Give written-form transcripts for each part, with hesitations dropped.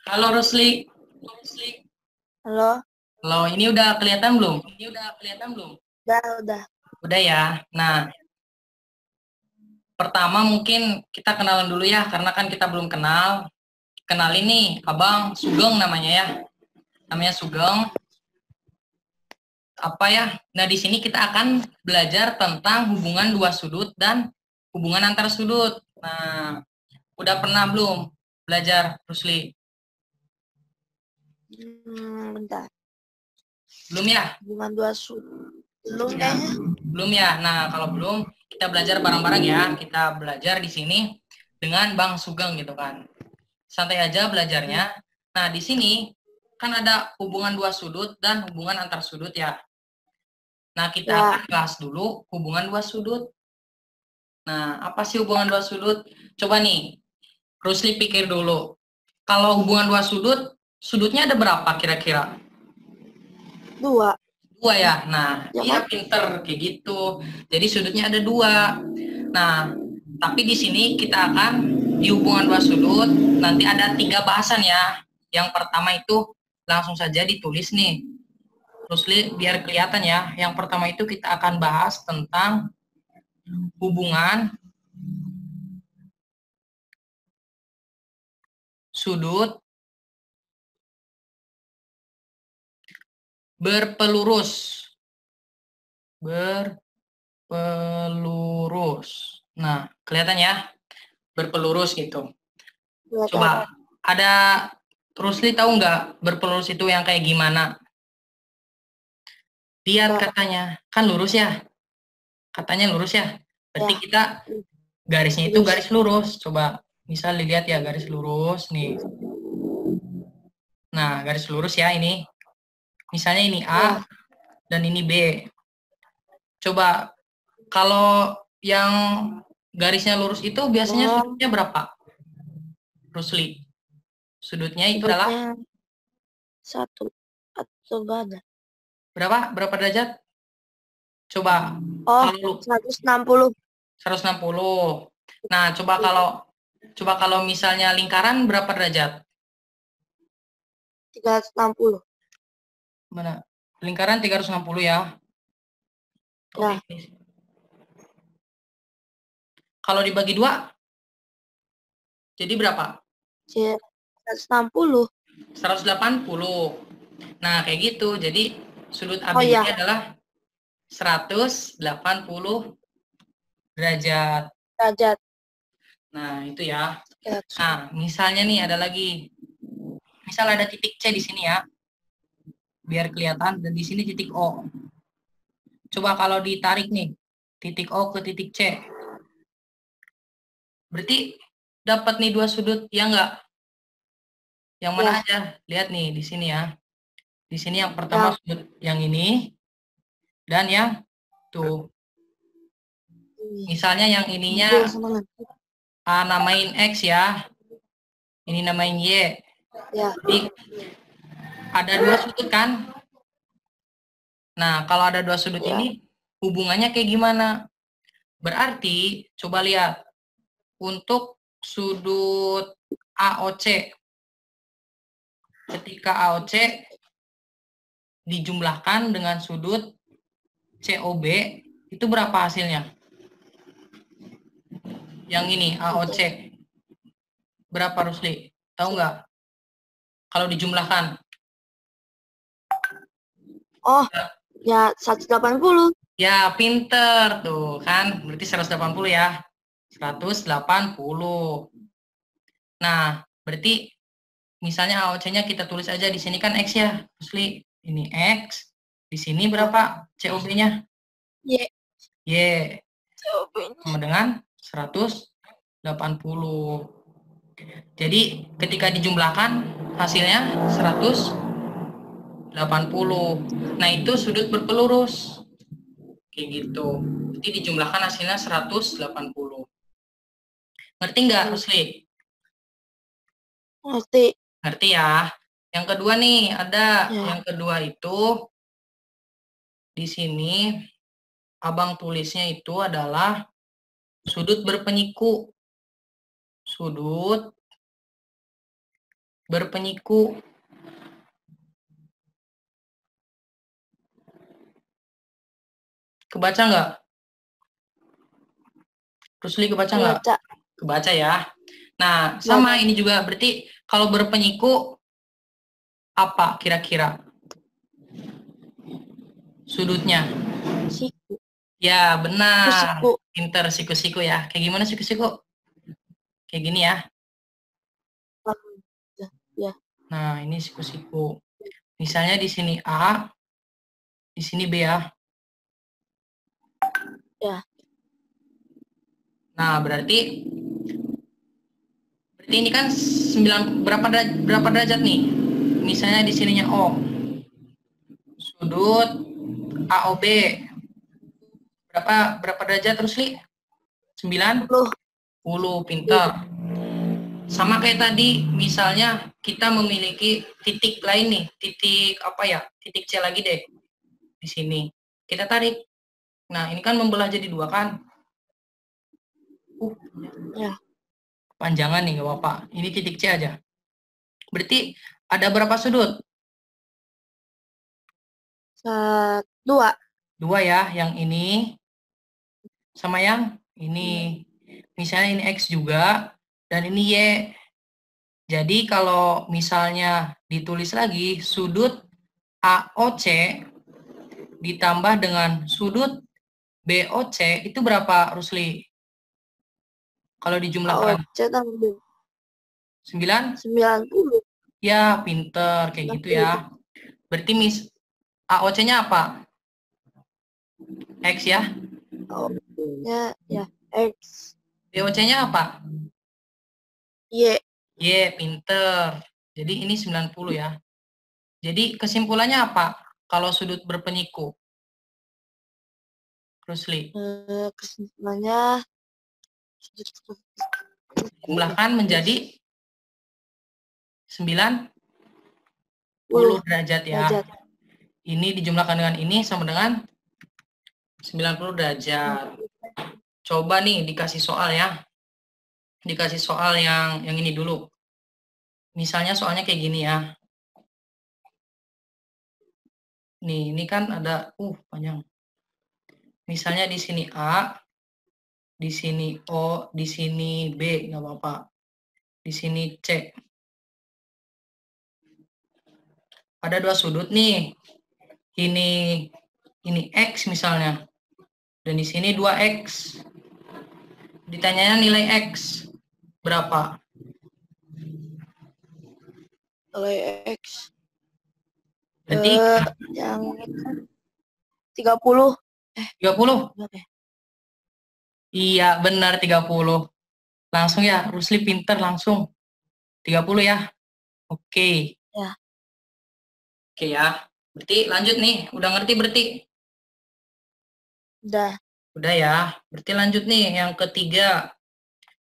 Halo Rusli. Halo, Halo, ini udah kelihatan belum? udah. Udah ya. Nah, pertama mungkin kita kenalan dulu ya, karena kan kita belum kenal. Kenal ini Abang Sugeng namanya ya. Namanya Sugeng. Apa ya? Nah, di sini kita akan belajar tentang hubungan dua sudut dan hubungan antar sudut. Nah, udah pernah belum belajar Rusli? Bentar. Belum ya? Hubungan dua sudut. Belum Ya, kayaknya. belum ya. Nah, kalau belum, kita belajar bareng-bareng ya. Kita belajar di sini dengan Bang Sugeng gitu kan. Santai aja belajarnya. Nah, di sini kan ada hubungan dua sudut dan hubungan antar sudut ya. Nah, kita Ya, akan bahas dulu hubungan dua sudut. Nah, apa sih hubungan dua sudut? Coba nih, Rusli pikir dulu. Kalau hubungan dua sudut, sudutnya ada berapa kira-kira? dua. Dua ya. Nah, Ya iya kan? pinter kayak gitu. Jadi sudutnya ada dua. Nah, tapi di sini kita akan di hubungan dua sudut nanti ada tiga bahasan ya. Yang pertama itu langsung saja ditulis nih. Terus biar kelihatan ya. Yang pertama itu kita akan bahas tentang hubungan sudut berpelurus. Berpelurus. Nah, kelihatan ya? Berpelurus gitu. Kelihatan. Coba, ada Rusli tahu nggak berpelurus itu yang kayak gimana? Lihat Enggak. katanya, kan lurus ya? Katanya lurus ya? Berarti Ya, kita garisnya itu terus. garis lurus. Coba, misal dilihat ya garis lurus nih. Nah, garis lurus ya ini. Misalnya ini A Ya, dan ini B. Coba, kalau yang garisnya lurus itu biasanya oh, sudutnya berapa? Rusli. Sudutnya itu adalah sudutnya satu atau banyak. berapa? Berapa derajat? Coba, Oh, kalau 160. 160. Nah, coba kalau misalnya lingkaran berapa derajat? 360. Mana? Lingkaran 360 ya. Oke. Ya, Kalau dibagi dua, jadi berapa? 160. 180. Nah, kayak gitu. Jadi sudut Oh ABCD ya, adalah 180 derajat. derajat. Nah, itu ya. Ya, Nah, misalnya nih ada lagi. Misal ada titik C di sini ya, biar kelihatan. Dan di sini titik O. Coba kalau ditarik nih, titik O ke titik C. Berarti dapat nih dua sudut, ya enggak? Yang mana ya, aja? Lihat nih di sini ya. Di sini yang pertama yang sudut yang ini dan yang tuh. ini. Misalnya yang ininya Gue seneng. namain X ya, ini namain Y. Ya, Jadi ada dua sudut kan? Nah, kalau ada dua sudut ya. ini hubungannya kayak gimana? Berarti coba lihat untuk sudut AOC. Ketika AOC dijumlahkan dengan sudut COB, itu berapa hasilnya? Yang ini AOC Itu. berapa Rusli? Tahu nggak? Kalau dijumlahkan? Oh, ya 180. Ya, pinter tuh kan. Berarti 180 ya. 180. Nah, berarti misalnya AOC-nya kita tulis aja di sini kan X ya, Rusli. Ini X. Di sini berapa COB-nya? Y. Y. Coba. Sama dengan 180. Jadi ketika dijumlahkan hasilnya 180. Nah, itu sudut berpelurus. Kayak gitu. Jadi dijumlahkan hasilnya 180. Ngerti nggak, Rusli? Ngerti. Ngerti ya. Yang kedua nih, ada Ya, yang kedua itu di sini abang tulisnya itu adalah sudut berpenyiku. Sudut berpenyiku. Kebaca nggak? Rusli kebaca nggak? Baca. Kebaca ya. Nah, sama ini juga berarti kalau berpenyiku apa kira-kira sudutnya? Siku. Ya, benar. Siku. Pinter siku-siku ya. Kayak gimana siku-siku? Kayak gini ya. Ya. Nah, ini siku-siku. Misalnya di sini A, di sini B ya. Ya. Nah, berarti ini kan 9 berapa derajat nih? Misalnya di sininya O. Sudut AOB berapa derajat terus Li? 90, pintar. Sama kayak tadi, misalnya kita memiliki titik lain nih, titik apa ya? Titik C lagi deh. Di sini. Kita tarik. Nah, ini kan membelah jadi dua kan? Ya. Panjangan nih, nggak apa-apa. Ini titik C aja. Berarti ada berapa sudut? 2. Dua ya, yang ini sama yang ini. Misalnya ini X juga, dan ini Y. Jadi kalau misalnya ditulis lagi, sudut AOC ditambah dengan sudut BOC itu berapa, Rusli? Kalau dijumlahkan AOC tambah 9? 90. Ya, pinter. Kayak gitu ya. Berarti AOC-nya apa? X ya. AOC-nya ya X. BOC-nya apa? Y. Y, pinter. Jadi ini 90 ya. Jadi kesimpulannya apa? Kalau sudut berpenyiku, Rusli? Kesimpulannya Jumlahkan menjadi 90 derajat ya. Ini dijumlahkan dengan ini sama dengan 90 derajat. Coba nih dikasih soal ya. Dikasih soal yang ini dulu. Misalnya soalnya kayak gini ya. Nih, ini kan ada panjang. Misalnya di sini A, di sini O, di sini B, nggak apa-apa. Di sini C. Ada dua sudut nih. Ini X misalnya. Dan di sini 2X. Ditanyanya nilai X berapa? nilai X. Berarti Yang 30. 30? Berapa ya? Iya, benar 30. Langsung ya, Rusli pinter langsung. 30 ya. Oke. Ya. Oke ya. Berarti lanjut nih. Udah ngerti berarti? Udah. Udah ya. Berarti lanjut nih yang ketiga.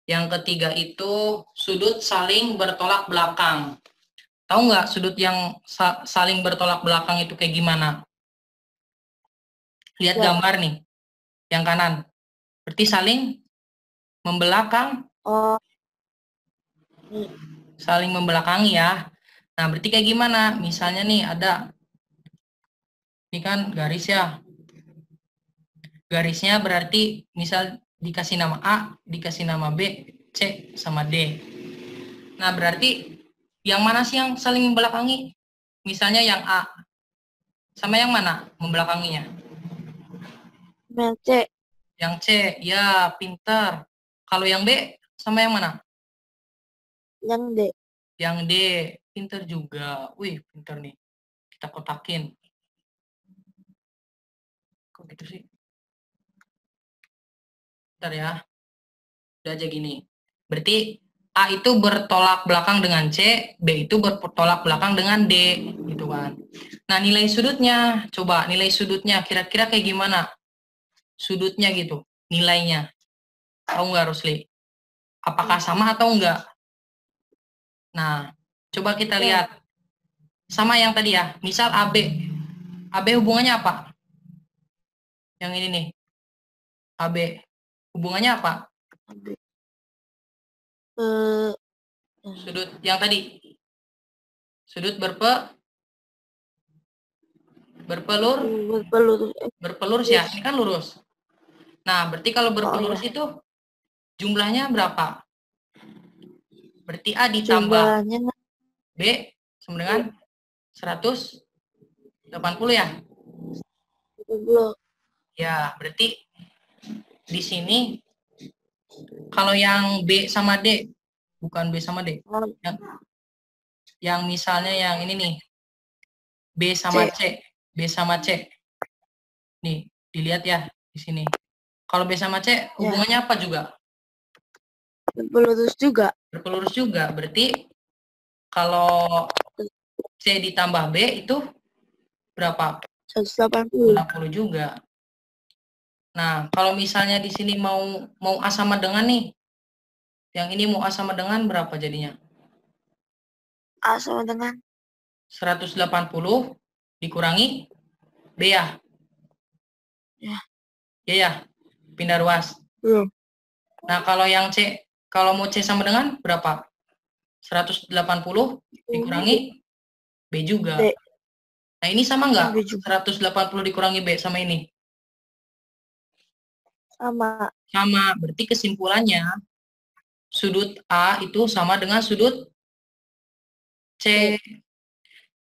Yang ketiga itu sudut saling bertolak belakang. Tahu nggak sudut yang saling bertolak belakang itu kayak gimana? Lihat Ya. gambar nih. Yang kanan. Berarti saling membelakang. Oh. Saling membelakangi ya. Nah, berarti kayak gimana? Misalnya nih ada, ini kan garis ya. Garisnya berarti misal dikasih nama A, dikasih nama B, C, sama D. Nah, berarti yang mana sih yang saling membelakangi? Misalnya yang A, sama yang mana membelakanginya? Yang C. Yang C, ya pinter. Kalau yang B, sama yang mana? Yang D. Yang D, pinter juga. Wih, pinter nih. Kita kotakin. Kok gitu sih? Bentar ya. Udah aja gini. Berarti A itu bertolak belakang dengan C, B itu bertolak belakang dengan D, gitu kan. Nah, nilai sudutnya, coba nilai sudutnya kira-kira kayak gimana? Sudutnya gitu, nilainya. Tahu nggak, Rusli? Apakah sama atau enggak? Nah, coba kita lihat. Sama yang tadi ya, misal AB. AB hubungannya apa? Yang ini nih, AB. Hubungannya apa? Sudut yang tadi. Sudut berpelur, berpelurus ya. Ini kan lurus. Nah, berarti kalau berpelurus itu jumlahnya berapa? Berarti A ditambah Jumlahnya B sama dengan 180 ya. 70. Ya, berarti di sini kalau yang B sama D, bukan B sama D. Yang misalnya yang ini nih, B sama C. B sama C. Nih, dilihat ya di sini. Kalau B sama C hubungannya apa juga? Berpelurus juga. Berpelurus juga. Berarti kalau C ditambah B itu berapa? 180. 60 juga. Nah, kalau misalnya di sini mau A sama dengan nih. Yang ini mau A sama dengan berapa jadinya? A sama dengan 180 dikurangi B ya. Ya. Ya ya. Pindah ruas. Belum. Nah, kalau yang C, kalau mau C sama dengan berapa? 180 dikurangi B juga. B. Nah, ini sama nggak? B juga. 180 dikurangi B sama ini? Sama. Sama. Berarti kesimpulannya, sudut A itu sama dengan sudut C.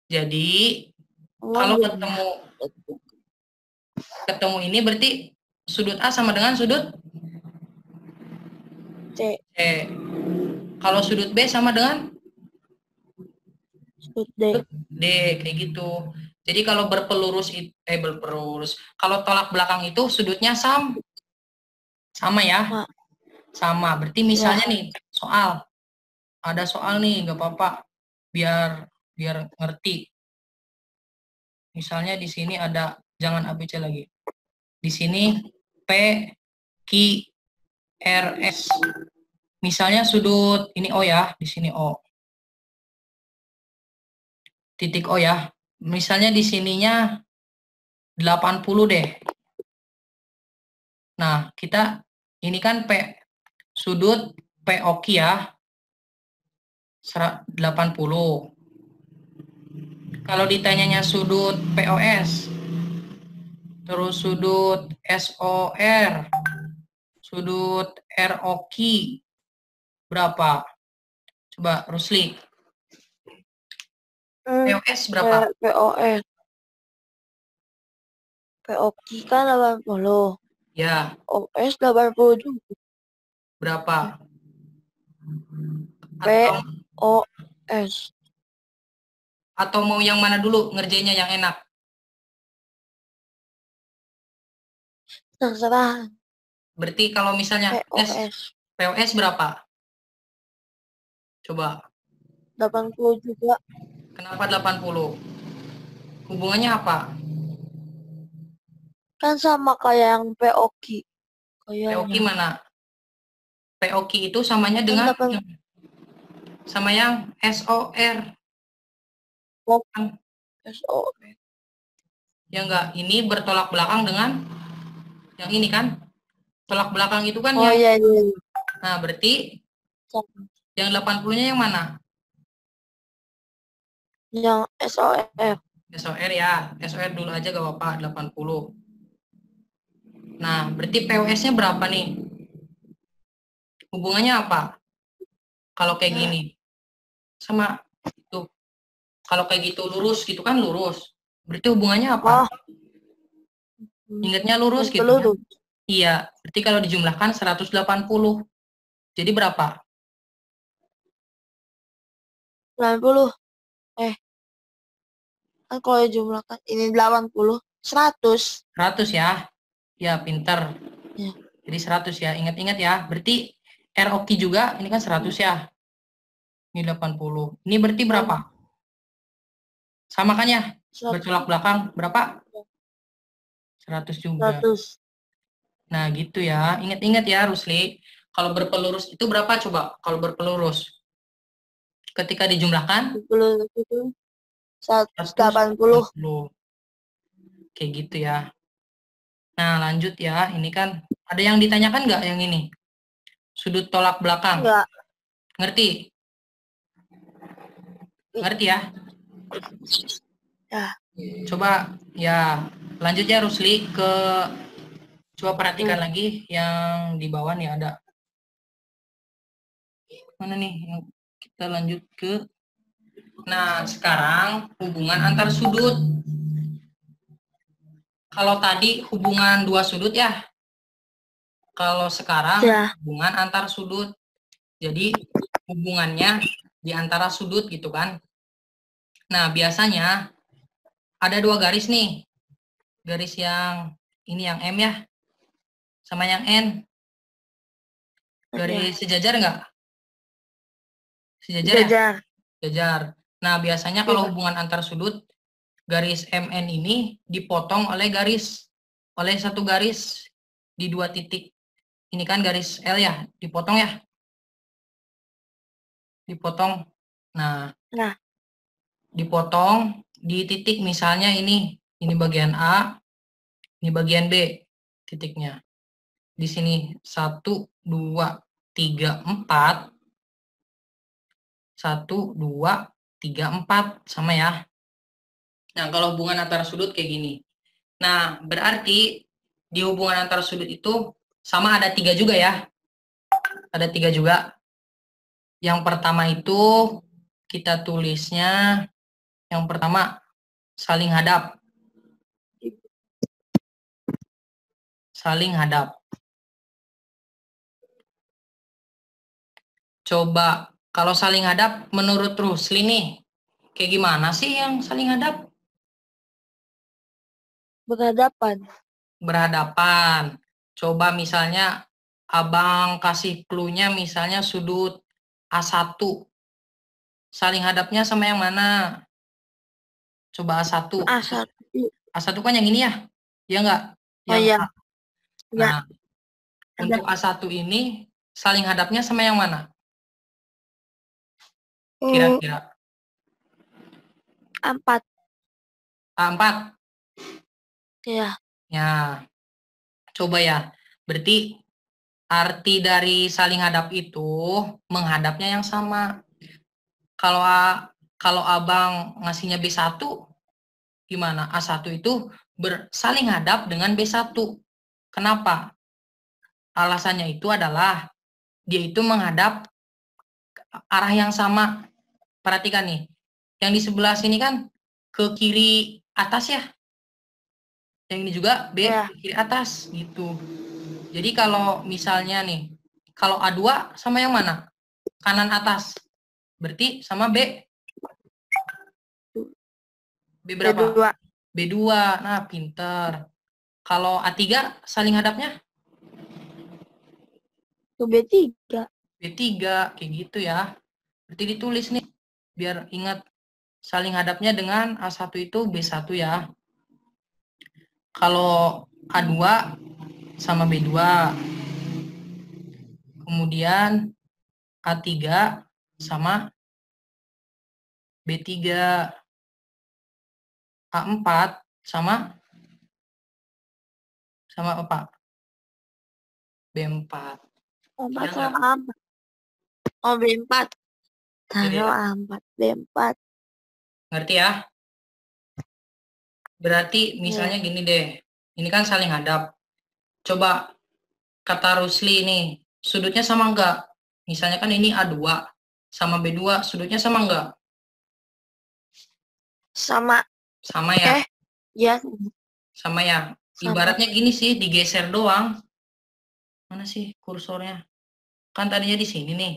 Jadi, kalau ketemu ini berarti sudut A sama dengan sudut C. C. Kalau sudut B sama dengan Sudut D. D, kayak gitu. Jadi kalau berpelurus, kalau tolak belakang itu sudutnya sama ya? Sama. Berarti misalnya nih, ada soal nih, nggak apa-apa, biar ngerti. Misalnya di sini ada, jangan ABC lagi. Di sini P, Q, R, S. Misalnya sudut ini O ya, di sini O. Titik O ya. Misalnya di sininya 80 deh. Nah, kita ini kan sudut POQ ya. 80. Kalau ditanyanya sudut POS, terus sudut SOR, sudut ROQ berapa? Coba Rusli. POS berapa? POS. POQ kan 80. Ya. OS 80 juga. Berapa? POS. Atau mau yang mana dulu ngerjainnya yang enak? Terserah. Berarti kalau misalnya POS berapa? Coba. 80 juga. Kenapa 80? Hubungannya apa? Kan sama kayak yang POQ. POQ mana? POQ itu samanya dengan sama yang SOR. SOR. Ya enggak, ini bertolak belakang dengan yang ini kan? Tolak belakang itu kan yang... Iya. Nah, berarti yang 80-nya yang mana? Yang SOR. SOR ya. SOR dulu aja gak apa-apa, 80. Nah, berarti POS-nya berapa nih? Hubungannya apa? Kalau kayak gini. Sama itu. Kalau kayak gitu lurus gitu kan lurus. Berarti hubungannya apa? Ingatnya lurus gitu kan? Iya, berarti kalau dijumlahkan 180. Jadi berapa? 90. Kan kalau dijumlahkan ini 80. 100. 100 ya. Ya, pinter. Ya. Jadi 100 ya. Ingat-ingat ya. Berarti ROQ juga ini kan 100 ya. Ini 80. Ini berarti berapa? Sama kan ya? Bertolak belakang berapa? 100 juga. 100. Nah, gitu ya. Ingat-ingat ya, Rusli. Kalau berpelurus itu berapa coba? Kalau berpelurus. Ketika dijumlahkan? 180. Kayak gitu ya. Nah, lanjut ya. Ini kan ada yang ditanyakan nggak yang ini? Sudut tolak belakang. Enggak. Ngerti? Ngerti ya? Ya. Coba ya lanjut ya Rusli coba perhatikan lagi yang di bawah nih ada. Mana nih yang kita lanjut ke. Nah, sekarang hubungan antar sudut. Kalau tadi hubungan dua sudut ya. Kalau sekarang Ya. hubungan antar sudut. Jadi hubungannya di antara sudut gitu kan. Nah, biasanya ada dua garis nih. Garis yang ini yang M ya. Sama yang N. Garis sejajar nggak? Sejajar ya? Sejajar. Sejajar. Nah, biasanya kalau hubungan antar sudut, garis MN ini dipotong oleh satu garis di dua titik. Ini kan garis L ya, dipotong ya. Dipotong. Nah, dipotong di titik misalnya ini bagian A, ini bagian B titiknya. Di sini 1, 2, 3, 4. 1, 2, 3, 4. Sama ya. Nah, kalau hubungan antara sudut kayak gini. Nah, berarti di hubungan antara sudut itu sama ada 3 juga ya. Ada 3 juga. Yang pertama itu kita tulisnya, yang pertama saling hadap. Saling hadap. Coba kalau saling hadap menurut Rusli nih, kayak gimana sih yang saling hadap? Berhadapan. Berhadapan. Coba misalnya abang kasih clue-nya misalnya sudut A1. Saling hadapnya sama yang mana? Coba A1. A1. A1 kan yang ini ya? Ya enggak? Oh Yang iya. A. Ya. Nah, untuk A1 ini saling hadapnya sama yang mana? Kira-kira. A4. A4. Ya. Ya, coba ya. Berarti arti dari saling hadap itu menghadapnya yang sama. Kalau abang ngasihnya B1, gimana? A1 itu bersaling hadap dengan B1. Kenapa? Alasannya itu adalah dia itu menghadap arah yang sama. Perhatikan nih. Yang di sebelah sini kan ke kiri atas ya. Yang ini juga B Ya. ke kiri atas gitu. Jadi kalau misalnya nih, kalau A2 sama yang mana? Kanan atas. Berarti sama B. B berapa? B2. B2. Nah, pinter. Kalau A3 saling hadapnya? Ke B3. B3. Kayak gitu ya. Berarti ditulis nih. Biar ingat saling hadapnya dengan A1 itu B1 ya. Kalau A2 sama B2. Kemudian A3 sama B3. A4 sama apa? B4. A4 Ya enggak? sama A4. Oh, B4. Jadi Taruh A4. B4. ngerti ya? Berarti misalnya gini deh. Ini kan saling hadap. Coba kata Rusli ini, sudutnya sama enggak? Misalnya kan ini A2 sama B2, sudutnya sama enggak? Sama. Sama ya? Ya. Sama ya? Sama. Ibaratnya gini sih, digeser doang. Mana sih kursornya? Kan tadinya di sini nih.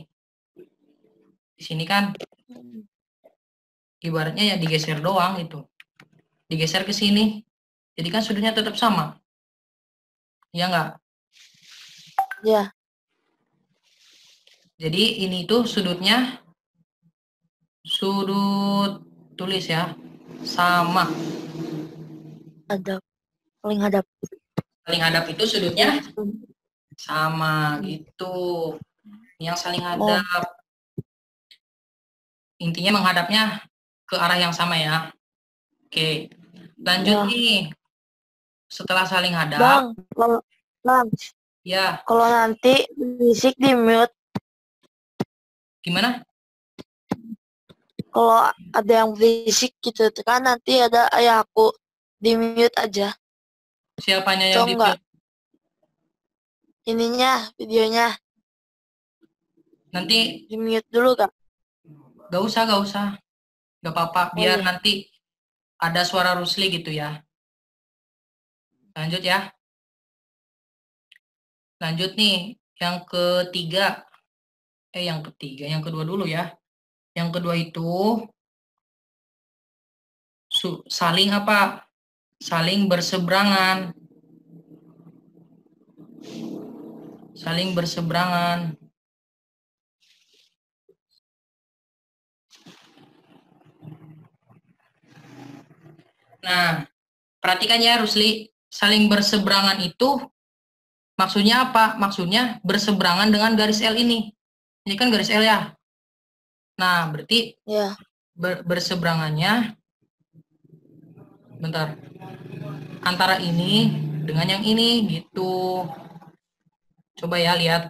Di sini kan ibaratnya ya digeser doang itu. Digeser ke sini. Jadi kan sudutnya tetap sama. Iya enggak? Ya. Jadi ini tuh sudutnya sudut tulis ya. Sama. Hadap. Paling hadap. Saling hadap itu sudutnya sama gitu. Yang saling hadap. Intinya menghadapnya ke arah yang sama ya. Oke. Lanjut nih. Setelah saling hadap. Bang. Ya. Kalau nanti berisik di mute. Gimana? Kalau ada yang berisik gitu kan nanti ada ayah aku di mute aja. Siapanya yang Atau di enggak ininya videonya nanti? di mute dulu kak. Gak usah, gak apa-apa. Oh Biar iya. nanti ada suara Rusli gitu ya. Lanjut ya. Lanjut nih, yang ketiga. Yang kedua dulu ya. Yang kedua itu saling apa? Saling berseberangan. Saling berseberangan. Nah, perhatikan ya Rusli, saling berseberangan itu maksudnya apa? Maksudnya berseberangan dengan garis L ini. Ini kan garis L ya. Nah, berarti Ya. berseberangannya, bentar, antara ini dengan yang ini gitu. Coba ya lihat.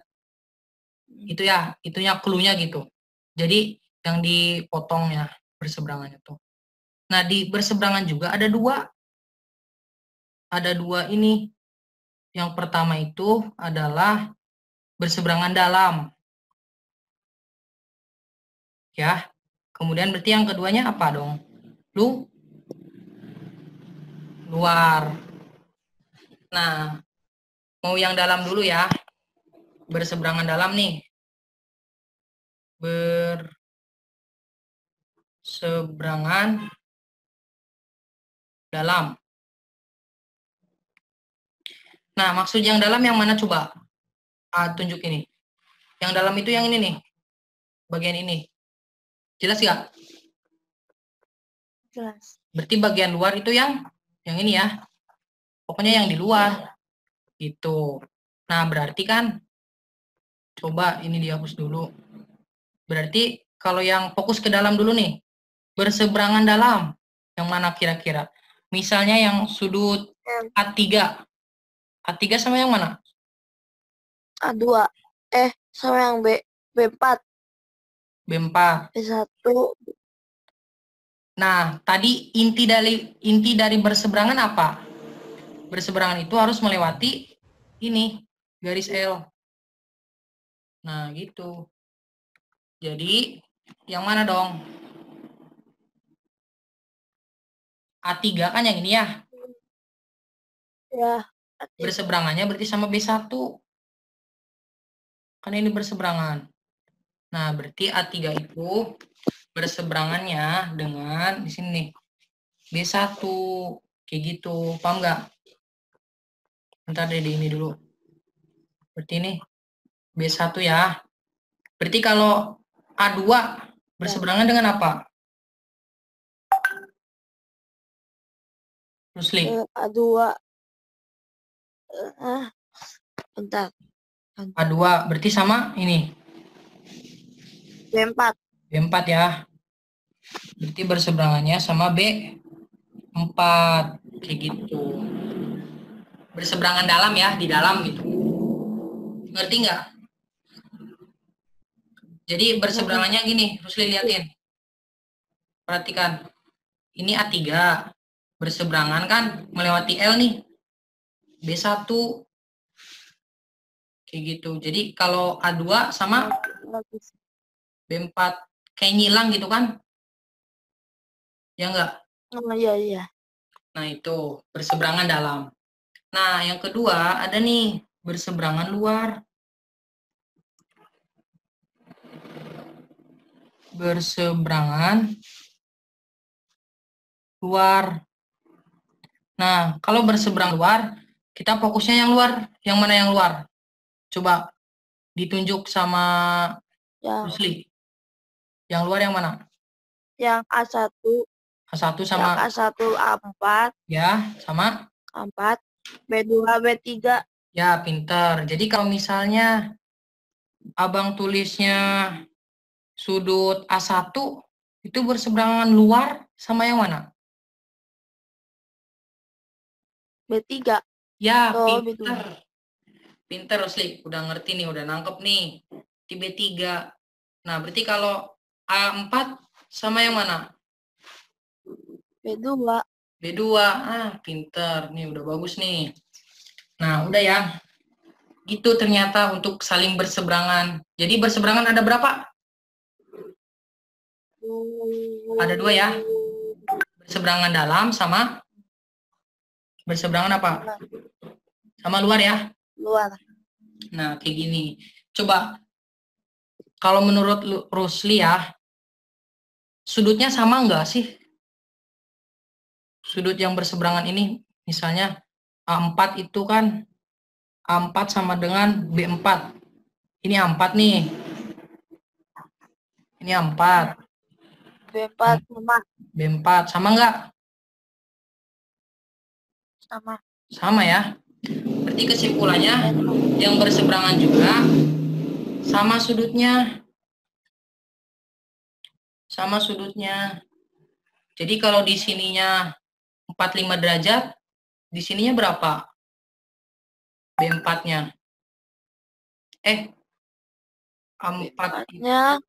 Itu ya, itunya clue-nya gitu. Jadi yang dipotongnya berseberangannya tuh. Nah, di berseberangan juga ada dua. Ada dua ini. Yang pertama itu adalah berseberangan dalam. Ya. Kemudian berarti yang keduanya apa dong? Luar. Nah, mau yang dalam dulu ya. Berseberangan dalam nih. Berseberangan dalam. Nah, maksud yang dalam yang mana coba? Tunjuk ini. Yang dalam itu yang ini nih. Bagian ini. Jelas nggak? Jelas. Berarti bagian luar itu yang ini ya. Pokoknya yang di luar. Gitu. Nah, berarti kan coba ini dihapus dulu. Berarti kalau yang fokus ke dalam dulu nih. Berseberangan dalam. Yang mana kira-kira? Misalnya yang sudut A3. A3 sama yang mana? A2. Sama yang B4. B4. B1. Nah, tadi inti dari berseberangan apa? Berseberangan itu harus melewati ini, garis L. Nah, gitu. Jadi, yang mana dong? A3 kan yang ini ya. Ya. Berseberangannya berarti sama B1. Kan ini berseberangan. Nah, berarti A3 itu berseberangannya dengan di sini nih. B1. Kayak gitu. Paham nggak? Bentar deh di ini dulu. Berarti ini B1 ya. Berarti kalau A2 berseberangan dengan apa? Rusli. A2. Bentar. A2 berarti sama ini. B4. B4 ya. Berarti berseberangannya sama B4. Kayak gitu. Berseberangan dalam ya, di dalam gitu. Ngerti nggak? Jadi berseberangannya gini, Rusli liatin. Perhatikan. Ini A3. Berseberangan kan melewati L nih. B1. Kayak gitu. Jadi kalau A2 sama B4 kayak nyilang gitu kan? Ya enggak? Oh iya iya. Nah, itu berseberangan dalam. Nah, yang kedua ada nih berseberangan luar. Berseberangan luar. Nah, kalau berseberang luar, kita fokusnya yang luar. Yang mana yang luar? Coba ditunjuk sama Rusli. Yang luar yang mana? Yang A1. A1 Yang sama A1 A4. ya, sama A4. B2 B3. ya, pinter. Jadi kalau misalnya Abang tulisnya sudut A1 itu berseberangan luar sama yang mana? B3. Ya, Oh, B2. pinter. Pinter, Rusli. Udah ngerti nih, udah nangkep nih. Di B3. Nah, berarti kalau A4 sama yang mana? B2. B2. Pinter. Nih udah bagus nih. Nah, udah ya. Itu ternyata untuk saling berseberangan. Jadi berseberangan ada berapa? Ada 2 ya. Berseberangan dalam sama berseberangan apa? Sama luar ya. Luar. Nah, kayak gini. Coba, kalau menurut Rusli ya, sudutnya sama nggak sih? Sudut yang berseberangan ini, misalnya A4 itu kan, A4 sama dengan B4. Ini A4 nih. Ini A4. B4 sama. B4. Sama nggak? Sama. Sama ya. Berarti kesimpulannya, yang berseberangan juga sama sudutnya. Sama sudutnya. Jadi kalau di sininya 45 derajat, di sininya berapa? B4-nya. A4 B4-nya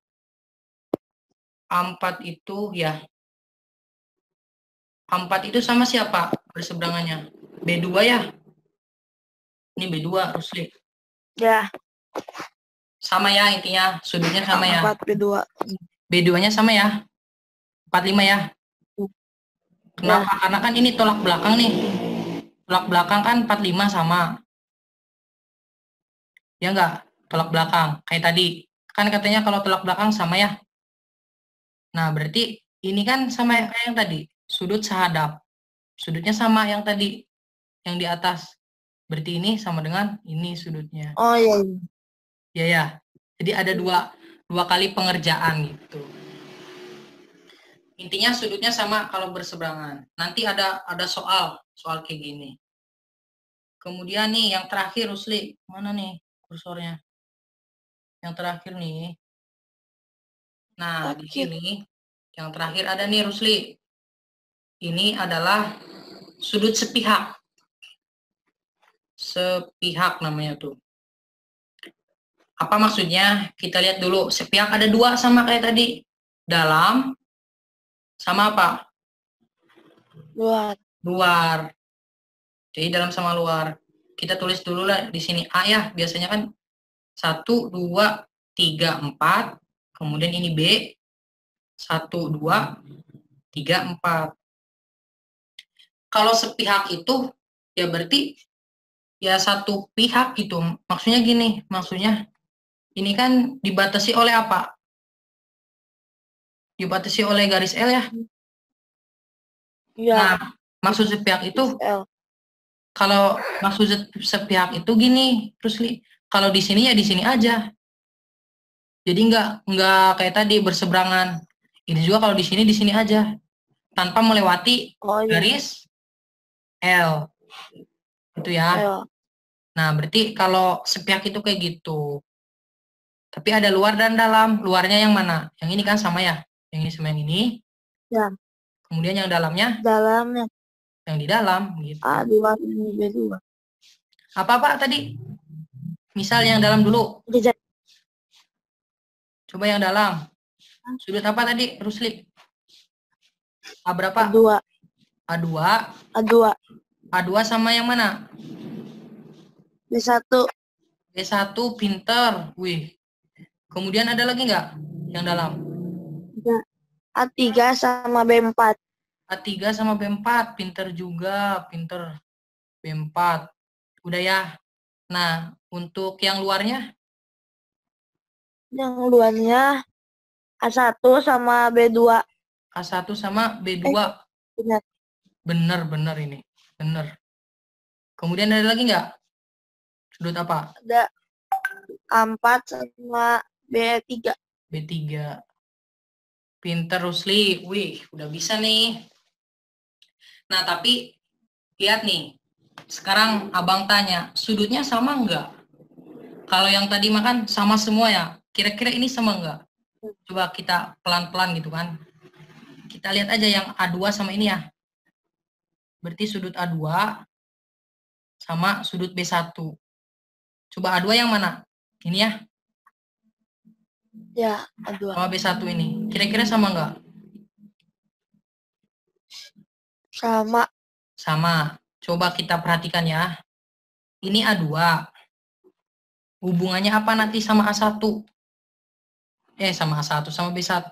A4 itu ya. A4 itu sama siapa berseberangannya? B2 ya. Ini B2, Rusli. ya. Sama ya intinya, sudutnya sama ya. A4 B2. B2-nya sama ya. 45 ya. Kenapa? Karena kan ini tolak belakang nih. Tolak belakang kan 45 sama. Ya enggak? Tolak belakang. Kayak tadi. Kan katanya kalau tolak belakang sama ya. Nah, berarti ini kan sama kayak yang tadi. Sudut sehadap. Sudutnya sama yang tadi. Yang di atas. Berarti ini sama dengan ini sudutnya. Oh iya. Ya ya. Jadi ada dua kali pengerjaan gitu. Intinya sudutnya sama kalau berseberangan. Nanti ada soal kayak gini. Kemudian nih yang terakhir Rusli, mana nih kursornya? Yang terakhir nih. Nah, di sini yang terakhir ada nih Rusli. Ini adalah sudut sepihak. Sepihak namanya tuh. Apa maksudnya? Kita lihat dulu. Sepihak ada 2 sama kayak tadi. Dalam sama apa? Luar. Luar. Jadi dalam sama luar. Kita tulis dulu lah di sini A ya. Biasanya kan 1, 2, 3, 4. Kemudian ini B. 1, 2, 3, 4. Kalau sepihak itu ya berarti ya satu pihak gitu. Maksudnya gini. Maksudnya ini kan dibatasi oleh apa? Dibatasi oleh garis L ya. Iya. Nah, maksud sepihak itu L. kalau maksud sepihak itu gini, Rusli. Kalau di sini ya di sini aja. Jadi nggak kayak tadi berseberangan. Ini juga kalau di sini aja. Tanpa melewati garis L. Itu ya. L. Nah, berarti kalau sepihak itu kayak gitu. Tapi ada luar dan dalam. Luarnya yang mana? Yang ini kan sama ya. Yang ini sama yang ini. Ya. Kemudian yang dalamnya? Dalamnya. Yang di dalam. Gitu. A2 ini B2. Apa tadi? Misal yang dalam dulu. Jejak. Coba yang dalam. Sudut apa tadi, Rusli? A berapa? A2. A2. A2. A2 sama yang mana? B1. B1, pinter. Wih. Kemudian ada lagi nggak yang dalam? A3 sama B4. A3 sama B4, pinter juga, pinter. B4. Udah ya. Nah, untuk yang luarnya? Yang luarnya A1 sama B2. A1 sama B2. Benar. Bener ini. Bener. Kemudian ada lagi nggak? Sudut apa? Ada A4 sama B3. B3. Pinter Rusli. Wih, udah bisa nih. Nah, tapi lihat nih. Sekarang abang tanya, sudutnya sama nggak? Kalau yang tadi makan sama semua ya. Kira-kira ini sama nggak? Coba kita pelan-pelan gitu kan. Kita lihat aja yang A2 sama ini ya. Berarti sudut A2 sama sudut B1. Coba A2 yang mana? Ini ya. Ya, A2. Sama B1 ini. Kira-kira sama nggak? Sama. Sama. Coba kita perhatikan ya. Ini A2. Hubungannya apa nanti sama A1? Sama A1, sama B1.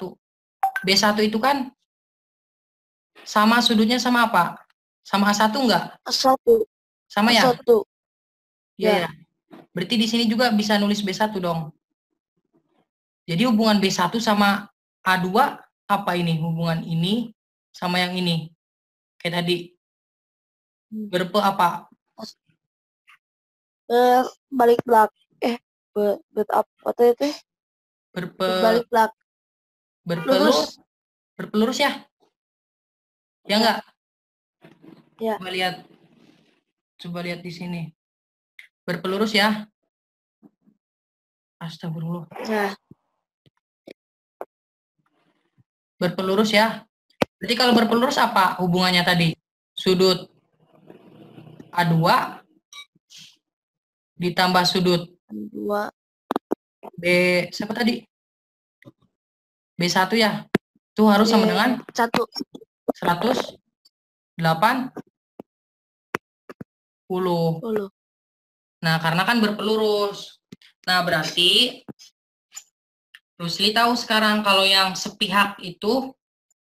B1 itu kan sama sudutnya sama apa? Sama A1 enggak? A1. Sama ya? A1. Iya Ya. ya. Berarti di sini juga bisa nulis B1 dong. Jadi hubungan B1 sama A2 apa ini? Hubungan ini sama yang ini. Kayak tadi. Berpe apa? Balik belakang. Apa tuh itu? Balik belakang. Berpelurus. Berpelurus ya? Ya enggak? Ya. Coba lihat di sini. Berpelurus ya. Astagfirullah. Ya. Berpelurus ya. Berarti kalau berpelurus apa hubungannya tadi? Sudut A2 ditambah sudut 2. Siapa tadi? B1 ya. Itu harus sama dengan 1. 180. Nah, karena kan berpelurus. Nah, berarti Rusli tahu sekarang kalau yang sepihak itu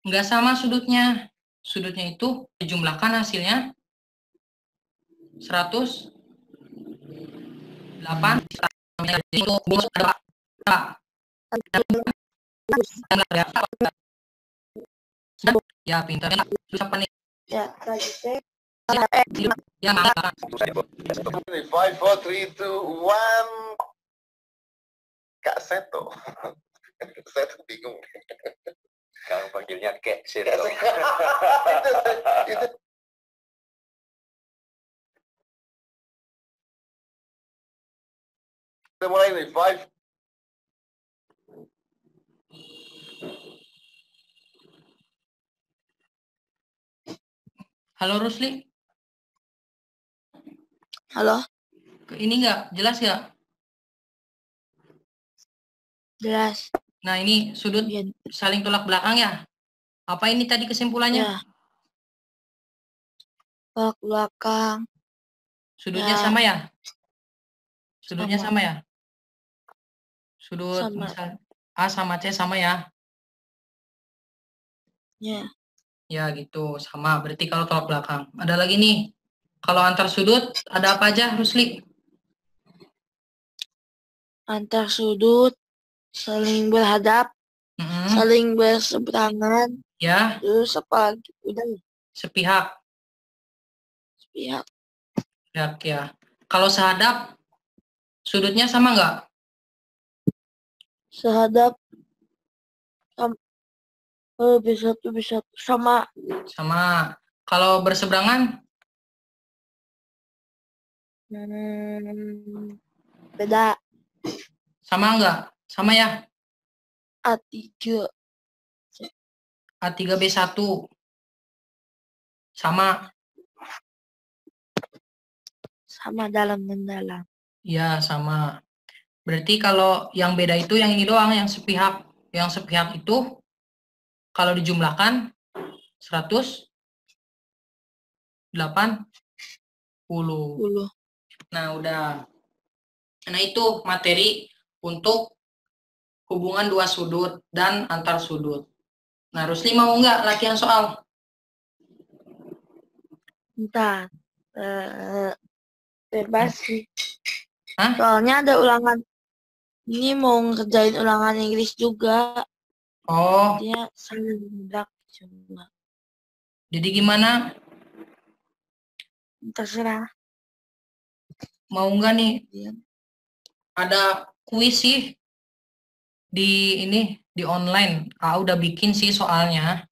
nggak sama sudutnya. Sudutnya itu dijumlahkan hasilnya 108. Ya, pintar. Terus apa nih? Ya, tadi Ya, 5, 4, 3, 2, 1. Kak Seto. Saya tuh bingung. Kalau panggilnya Kek Seto. itu kita mulai nih. 5. Halo Rusli. Halo, Ini nggak jelas nggak? jelas. Nah, ini sudut Ya. saling tolak belakang ya. Apa ini tadi kesimpulannya? Ya. Tolak belakang. Sudutnya Ya. sama ya? Sudutnya sama ya? Sudut Sama. misal A sama C sama ya? Ya. Ya gitu, sama. Berarti kalau tolak belakang. Ada lagi nih. Kalau antar sudut ada apa aja, Rusli? Antar sudut saling berhadap, saling berseberangan. Ya. Terus apa lagi? Udah Sepihak. sepihak. Ya. Kalau sehadap sudutnya sama nggak? Sehadap B1 sama. Sama. Kalau berseberangan? Beda. Sama nggak? Sama ya? A3. A3B1. Sama. Sama dalam dan dalam. Ya, sama. Berarti kalau yang beda itu yang ini doang, yang sepihak. Yang sepihak itu kalau dijumlahkan 180. Nah, udah. Nah, itu materi untuk hubungan dua sudut dan antar sudut. Nah, Rusli mau nggak latihan soal? Bentar. Bebas sih. Hah? Soalnya ada ulangan. Ini mau ngerjain ulangan Inggris juga. Oh, Dia saling berak cuma. jadi gimana? Terserah. Mau nggak nih? Dia. Ada kuis sih di online. Udah bikin sih soalnya.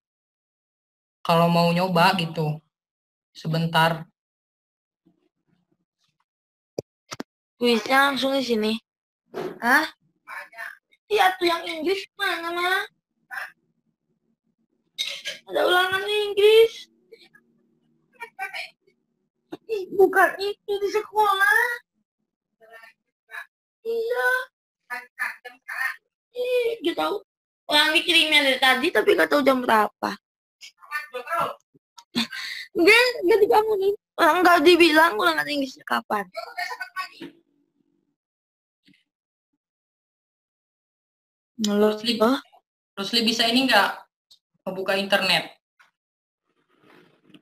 Kalau mau nyoba gitu. Sebentar. Kuisnya langsung di sini. Hah? Iya tuh yang Inggris mana mah? Ada ulangan Inggris. Bukan itu di sekolah. Iya. Gak tahu. Orang dikirimnya dari tadi tapi gak tahu jam berapa. Enggak dibangunin. Enggak dibilang ulangan Inggrisnya kapan. Halo. Rusli bisa ini nggak membuka internet?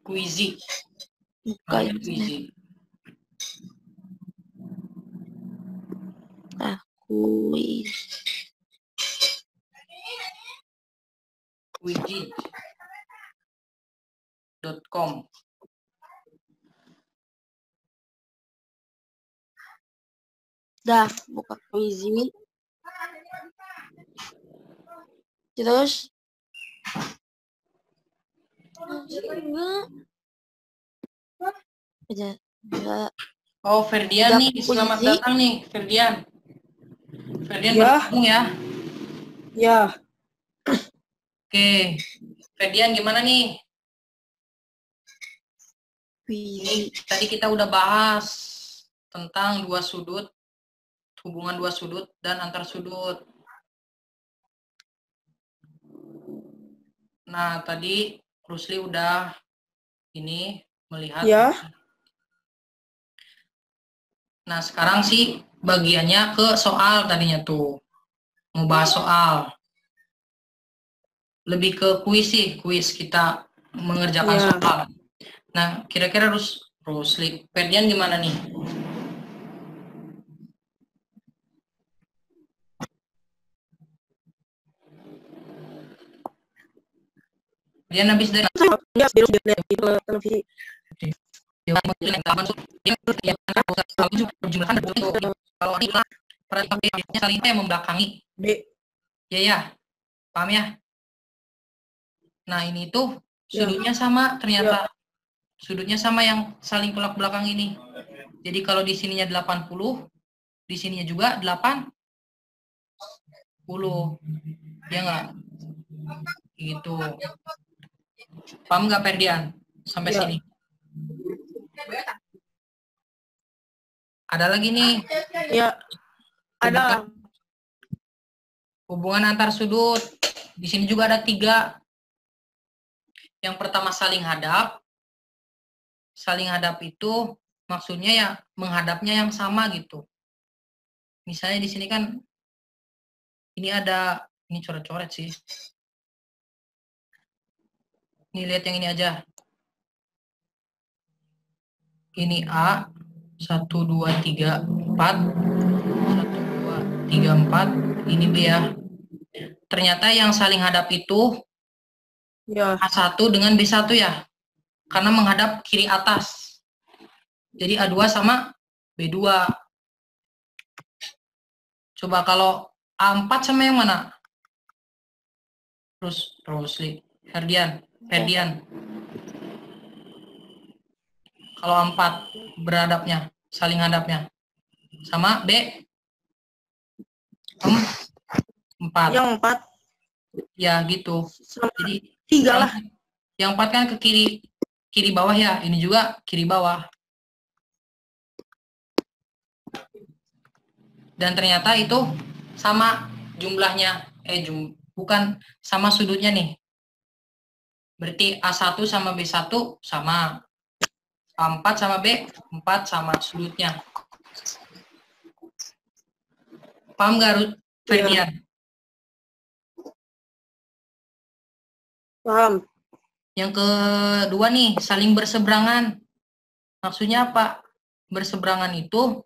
Quizy. Buka Namanya internet. Quizy. Kuis. Quizy.com. Dah, buka Quizy. Terus enggak. Enggak. Oh, Ferdian Udah nih, selamat Quizy. datang nih, Ferdian. Ferdian Ya. bergabung ya. Ya, Oke, Ferdian gimana nih? Quizy. Ini tadi kita udah bahas tentang dua sudut, hubungan dua sudut dan antar sudut. Nah, tadi Rusli udah ini melihat. ya, Nah, sekarang sih bagiannya ke soal tadinya tuh. Mau bahas soal. Lebih ke kuis sih, kuis kita mengerjakan Ya. soal. Nah, kira-kira Rusli, Ferdian gimana nih? Ferdian habis dari enggak lihat di televisi. kalau ini perhatiannya saling membelakangi. B. Ya, paham ya? Nah, ini tuh Ya. sudutnya sama ternyata. Sudutnya sama yang saling tolak belakang ini. Jadi kalau di sininya 80, di sininya juga 80. Ya enggak? Gitu. Paham nggak, Ferdian? Sampai Ya. sini. Ada lagi nih. Ya, ada. Hubungan antar sudut. Di sini juga ada 3. Yang pertama saling hadap. Saling hadap itu maksudnya ya menghadapnya yang sama gitu. Misalnya di sini kan ini ada, ini coret-coret sih. Ini lihat yang ini aja. Ini A, 1, 2, 3, 4. 1, 2, 3, 4. Ini B ya. Ternyata yang saling hadap itu Ya. A1 dengan B1 ya. Karena menghadap kiri atas. Jadi A2 sama B2. Coba kalau A4 sama yang mana? Rusli. Ferdian. Kalau A4 berhadapnya, saling hadapnya. Sama B4. Yang 4 Ya gitu. sama Jadi 3 lah. yang 4 kan ke kiri bawah ya. Ini juga kiri bawah. Dan ternyata itu sama jumlahnya. Bukan sama sudutnya nih. Berarti A1 sama B1 sama. A4 sama B4 sama sudutnya. Paham nggak, Ferdian? Paham. Yang kedua nih, saling berseberangan. Maksudnya apa? Berseberangan itu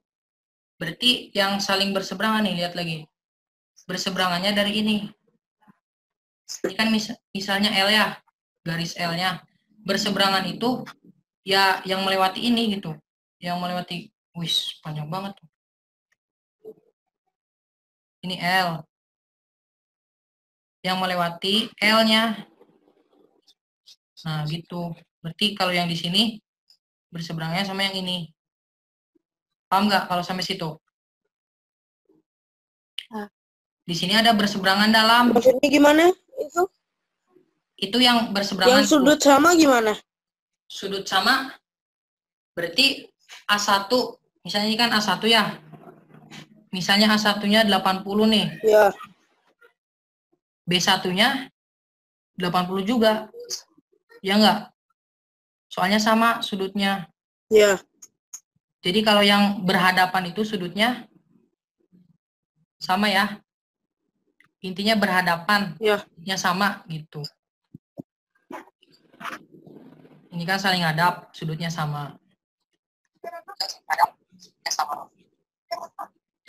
berarti yang saling berseberangan nih, lihat lagi. Berseberangannya dari ini. Ini kan misalnya L ya, garis L-nya. Berseberangan itu ya yang melewati ini gitu. Yang melewati, wis panjang banget. Ini L. Yang melewati L-nya. Nah, gitu. Berarti kalau yang di sini berseberangannya sama yang ini. Paham nggak kalau sampai situ? Di sini ada berseberangan dalam. Maksudnya gimana itu? Itu yang berseberangan. Yang sudut sama gimana? Sudut sama berarti A1. Misalnya ini kan A1 ya. Misalnya A1-nya 80 nih. Ya. B1-nya 80 juga. Ya enggak? Soalnya sama sudutnya. Ya. Jadi kalau yang berhadapan itu sudutnya sama ya. Intinya berhadapan. Ya. Ya sama gitu. Ini kan saling hadap, sudutnya sama.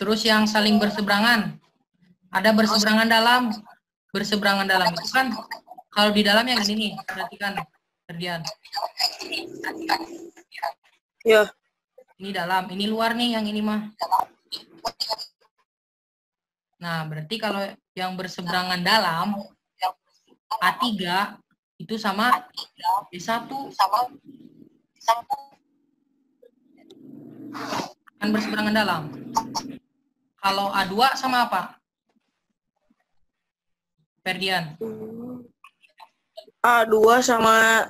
Terus yang saling berseberangan. Ada berseberangan dalam. Berseberangan dalam itu kan kalau di dalam yang ini nih, perhatikan Ferdian. Ya. Ini dalam, ini luar nih yang ini mah. Nah, berarti kalau yang berseberangan dalam A3 itu sama B1. Kan berseberangan dalam. Kalau A2 sama apa? Ferdian. A2 sama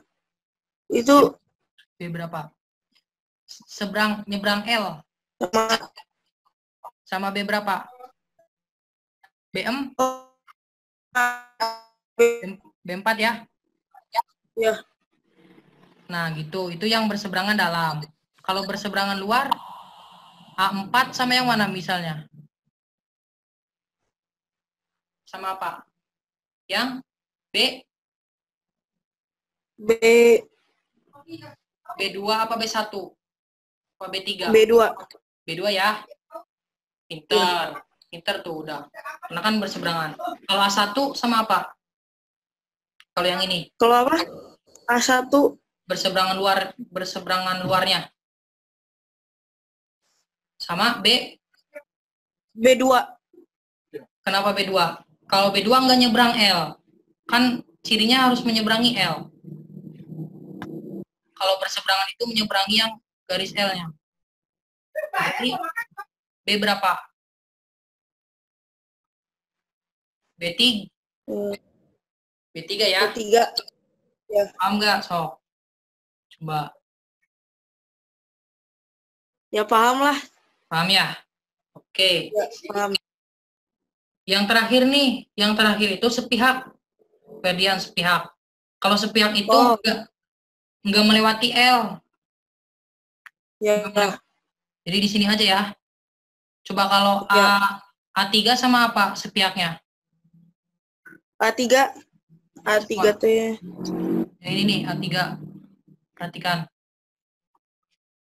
itu B berapa? Nyebrang L. Sama B berapa? B4 B4 ya? Ya. Nah, gitu. Itu yang berseberangan dalam. Kalau berseberangan luar, A4 sama yang mana misalnya? Sama apa? Yang B? B2 apa B1? Apa B3? B2. B2 ya? Pinter. Pinter tuh udah. Karena kan berseberangan. Kalau A1 sama apa? Kalau yang ini? Kalau apa? A1 berseberangan luarnya. Sama B2. Kenapa B2? Kalau B2 nggak nyebrang L. Kan cirinya harus menyeberangi L. Kalau berseberangan itu menyeberangi yang garis L-nya. Jadi B berapa? B3. B3 ya? B3. Ya. Paham nggak, Sok? Coba. Ya paham lah. Paham ya? Oke. Ya, paham. Yang terakhir nih, yang terakhir itu sepihak. Ferdian sepihak. Kalau sepihak itu nggak melewati L. Ya. Jadi di sini aja ya. Coba kalau Ya. A3 sama apa sepihaknya? A3 tuh ya. Ini nih A3. Perhatikan.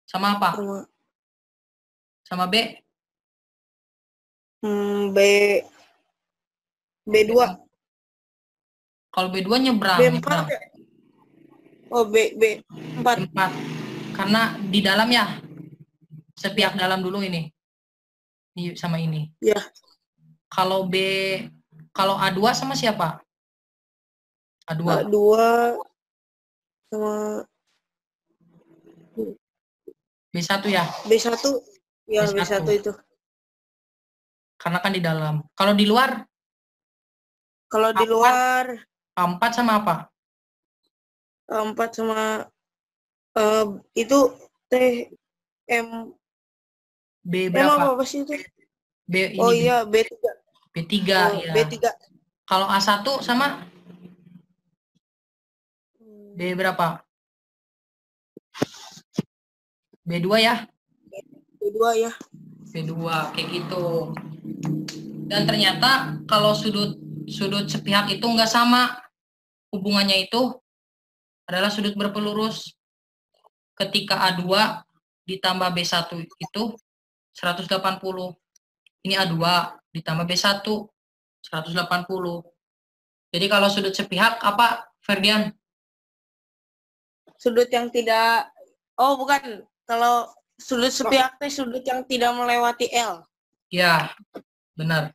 Sama apa? Sama B? B2. Kalau B2 nyebrang. B4. Oh, B4. Karena di dalam ya. Sepihak dalam dulu ini. Ini sama ini. Ya. Kalau A2 sama siapa? A2 sama B1 ya? B1. Ya, B1. B1 itu. Karena kan di dalam. Kalau di luar? Kalau di luar A4 sama apa? A4 sama itu M. B berapa? Apa sih itu? B ini. Oh iya, B3. B3 ya. B3. Kalau A1 sama B berapa? B2 ya? B2 ya. B2 kayak gitu. Dan ternyata kalau sudut sepihak itu nggak sama. Hubungannya itu adalah sudut berpelurus. Ketika A2 ditambah B1 itu 180. Ini A2 ditambah B1 180. Jadi kalau sudut sepihak apa, Ferdian? Sudut yang tidak, bukan. Kalau sudut sepihak itu sudut yang tidak melewati L. Ya, benar.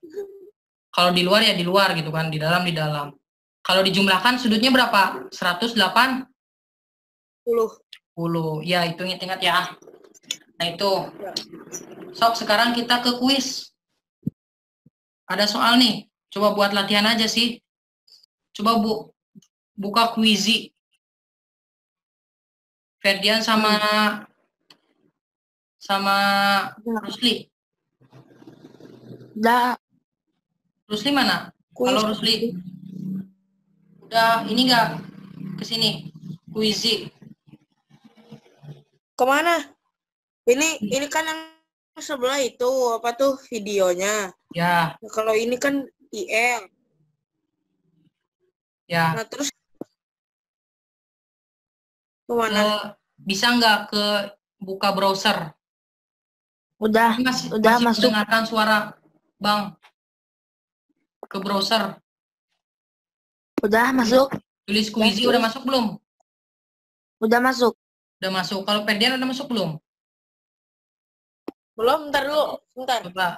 Kalau di luar ya di luar gitu kan, di dalam di dalam. Kalau dijumlahkan sudutnya berapa? 180. 10. Ya, itu ingat-ingat ya. Nah, itu. Sob, sekarang kita ke kuis. Ada soal nih. Coba buat latihan aja sih. Coba buka Quizy. Ferdian sama Rusli. Rusli mana? Halo Rusli. Udah ini enggak ke sini? Quizy. Kemana? Ini kan yang sebelah itu apa tuh videonya. Ya, Nah, kalau ini kan IL. ya. Nah terus kemana? Bisa nggak ke buka browser? Udah, Masih udah masih masuk. mendengarkan suara Bang ke browser. Udah masuk. Tulis Squeezie udah masuk belum? Udah masuk. Udah masuk. Kalau Ferdian udah masuk belum? Belum, bentar dulu. Bentar. Coba.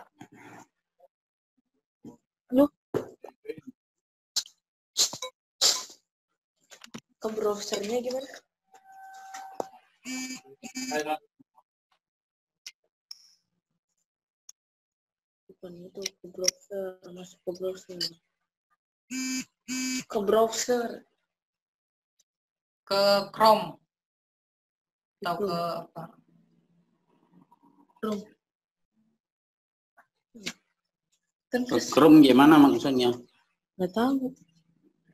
Ke browsernya gimana? Bukan itu, ke browser. Masuk ke browser. Ke browser. Ke Chrome. Atau ke apa? Belum. Kan Ke Chrome gimana maksudnya? nggak tahu.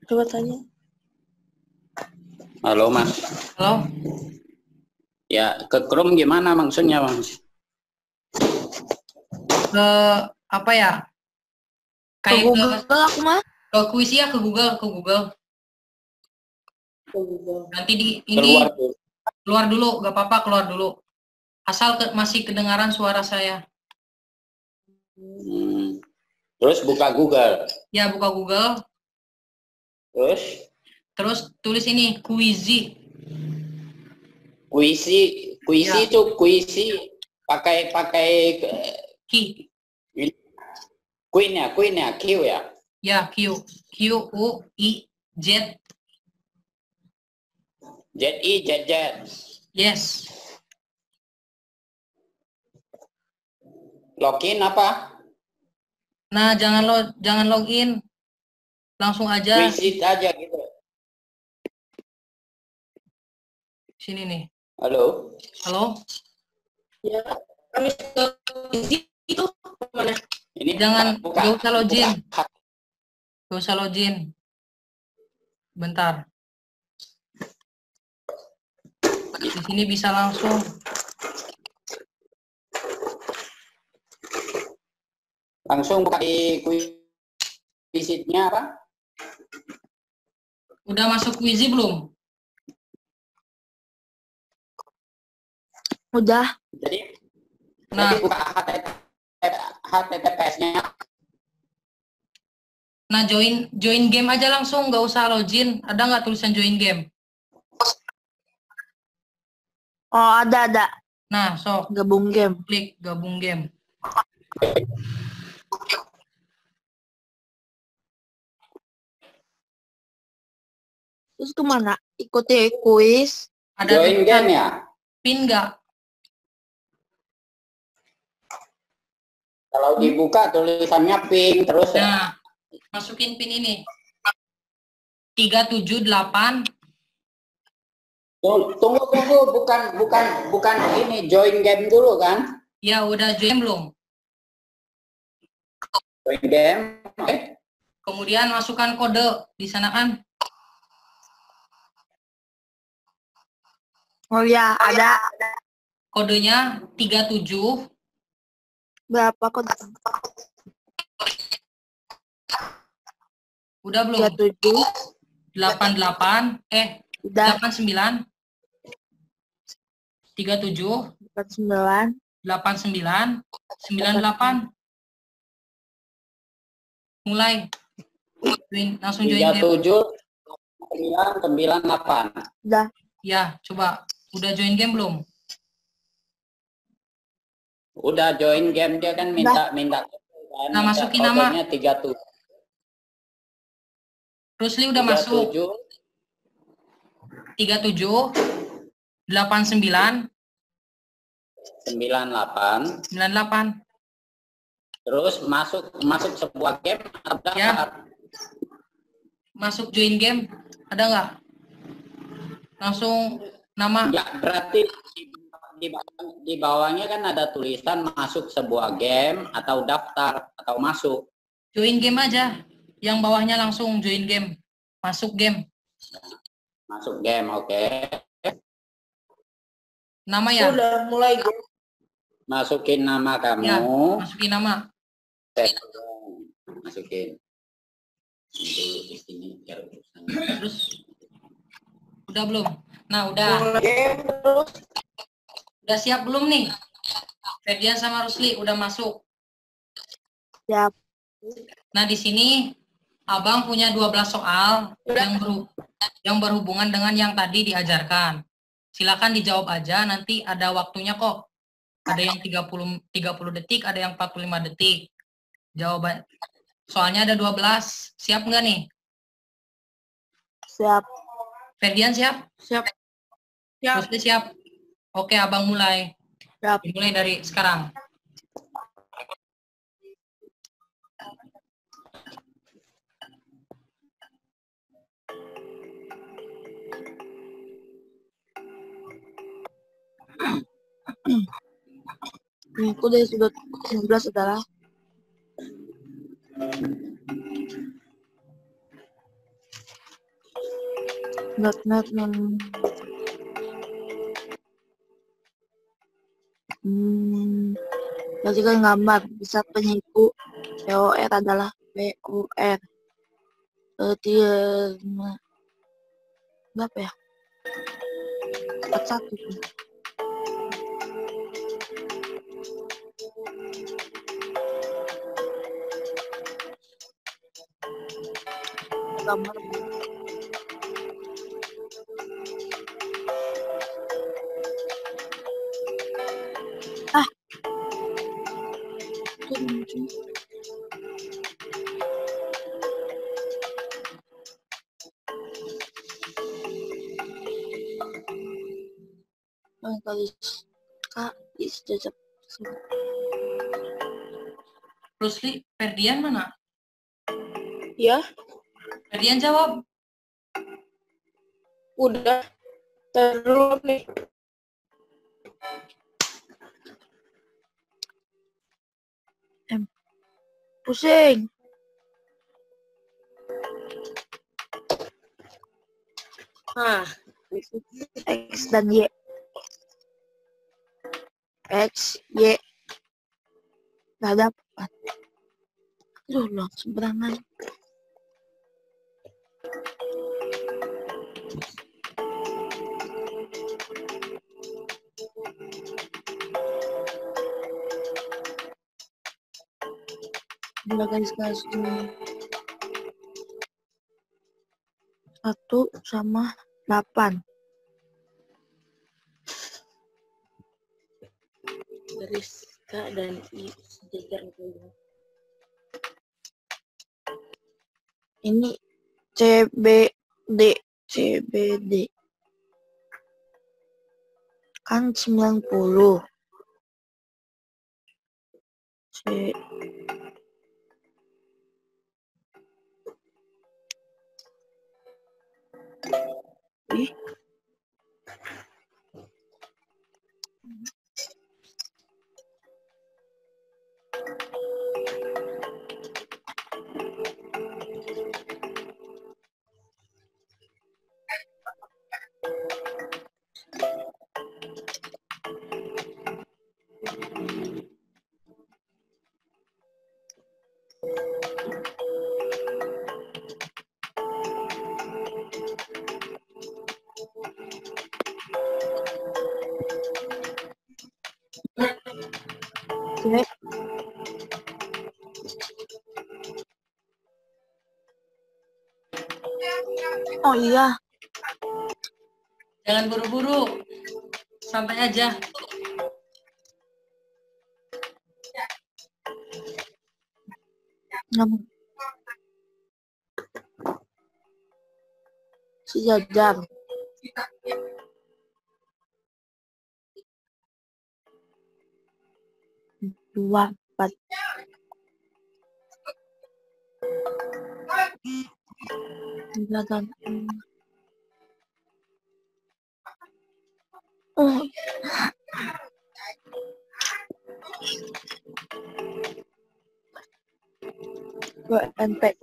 Coba tanya. Halo Mas. Halo? Ya, ke Chrome gimana maksudnya Mas? Ke apa ya? Ke Kayak Google aku mah. ke kuis ya, ke Google, ke Google. Ke Google. Nanti ini Keluar tuh. keluar dulu, gak apa-apa keluar dulu. Asal masih kedengaran suara saya. Terus buka Google. Ya, buka Google. Terus Terus tulis ini, Squeezie. kuisi Ya. itu kuisi pakai Q. Queen ya, Q ya. Ya, Q. Q-U-I-Z. Z. Yes. Login apa? Nah, jangan login. Langsung aja Visit aja gitu. sini nih. Halo. Halo? Ya, habis ke itu mana? Ini Jangan, buka. gak usah login. Buka. Gak usah login. Bentar. Di sini bisa langsung. Langsung buka di visitnya apa? Udah masuk Squeezie belum? Udah. Jadi Nah, buka HTTPS-nya. nah join game aja langsung, nggak usah login. Ada nggak tulisan join game? Oh, ada. Nah, sok Gabung game. klik gabung game. Terus kemana? Ikuti kuis. Ada Join tulisan game ya. pin nggak? Kalau dibuka tulisannya ping terus ya. Nah, masukin pin ini. 378. Tunggu, bukan ini join game dulu kan? Ya, udah join belum? Join game. Kemudian masukkan kode di sana kan. Oh ya, ada. Kodenya 37. Berapa kok? Udah belum? 37. 88. Udah. 89. 37. 49. 89. 98. Mulai. Langsung join game. 37 998. Udah. Ya, coba. Udah join game belum? Udah join game, dia kan minta Nah, masukin nama. 37. Rusli udah masuk. 37 89 98. 98. Terus masuk sebuah game ada Ya. Masuk join game ada nggak? Langsung nama. Ya, berarti di bawahnya kan ada tulisan masuk sebuah game atau daftar atau masuk. Join game aja. Yang bawahnya langsung join game. Masuk game. Masuk game, oke. Nama ya? Udah mulai game. Masukin nama kamu. Ya, masukin nama. Masukin. Dulu di sini biar urusan. Terus udah belum? Nah, udah. Mulai game terus. Udah siap belum nih? Ferdian sama Rusli udah masuk. Siap. Nah, di sini Abang punya 12 soal yang berhubungan dengan yang tadi diajarkan. Silakan dijawab aja, nanti ada waktunya kok. Ada yang 30 detik, ada yang 45 detik. Jawaban soalnya ada 12. Siap nggak nih? Siap. Ferdian siap? Siap. Siap. Rusli siap? Oke, Abang mulai. Siap. Dimulai dari sekarang. Aku dari sudut 19 adalah .NET Berdasarkan gambar bisa penyiku POR adalah POR berapa ya? 41 tuh. Gambar kali Kak jajak Rusli, Ferdian mana? Ya, Ferdian jawab. udah. Terus nih. pusing. Nah, X dan Y. X, Y. Gak dapat. Aduh, loh, sembarangan. Dua garis dulu. 1 sama 8. garis K dan I sejajar dulu. Ini CBD. CBD. Kan 90. C Ih. C. Oh iya, Jangan buru-buru. Santai aja. sejajar. Dua, 4. Tiga dan 6. Oh. NP.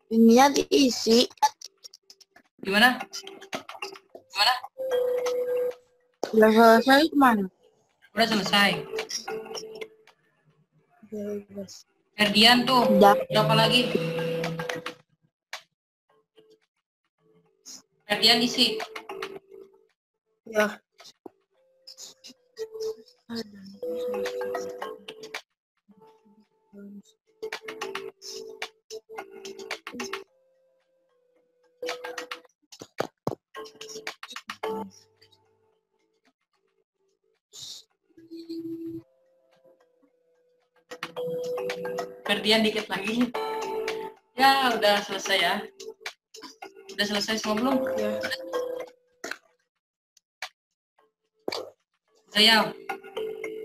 Ininya diisi. Gimana? Udah selesai kemana? Udah selesai. Ferdian tuh, Udah. berapa lagi? Ferdian isi. Ya. Ferdian dikit lagi. Ya, udah selesai ya. Udah selesai semua belum? Ya. Udah ya.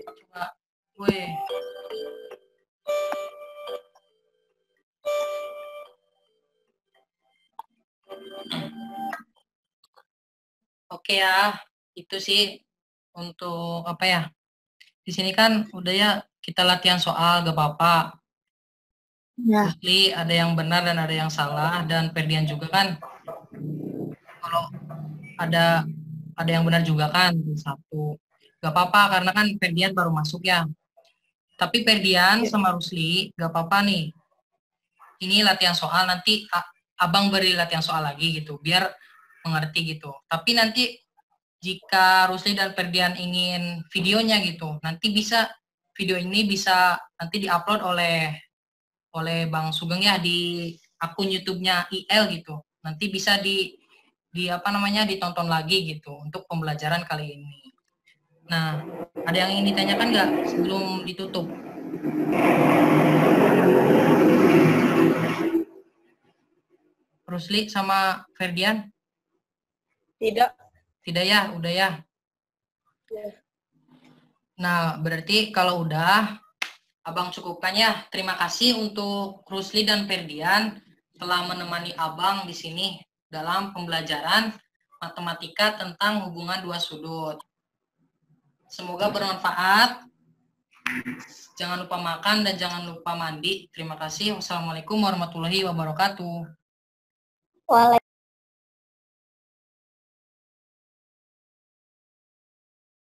Coba. Weh. Oke ya, itu sih untuk apa ya? Di sini kan udah ya kita latihan soal gak apa-apa. Ya. Rusli ada yang benar dan ada yang salah, dan Ferdian juga kan. Kalau ada yang benar juga kan satu. Gak apa-apa karena kan Ferdian baru masuk ya. Tapi Ferdian sama Rusli gak apa-apa nih. Ini latihan soal, nanti abang beri latihan soal lagi gitu biar mengerti gitu. Tapi nanti jika Rusli dan Ferdian ingin videonya gitu, nanti bisa video ini bisa nanti diupload oleh Bang Sugeng ya di akun YouTube-nya IL gitu. Nanti bisa di apa namanya ditonton lagi gitu untuk pembelajaran kali ini. Nah, ada yang ingin ditanyakan nggak sebelum ditutup? Rusli sama Ferdian? Tidak. Tidak ya, udah ya. Nah, berarti kalau udah, abang cukupkan ya. Terima kasih untuk Rusli dan Ferdian telah menemani abang di sini dalam pembelajaran matematika tentang hubungan dua sudut. Semoga bermanfaat. Jangan lupa makan dan jangan lupa mandi. Terima kasih. Wassalamualaikum warahmatullahi wabarakatuh. Waalaikumsalam.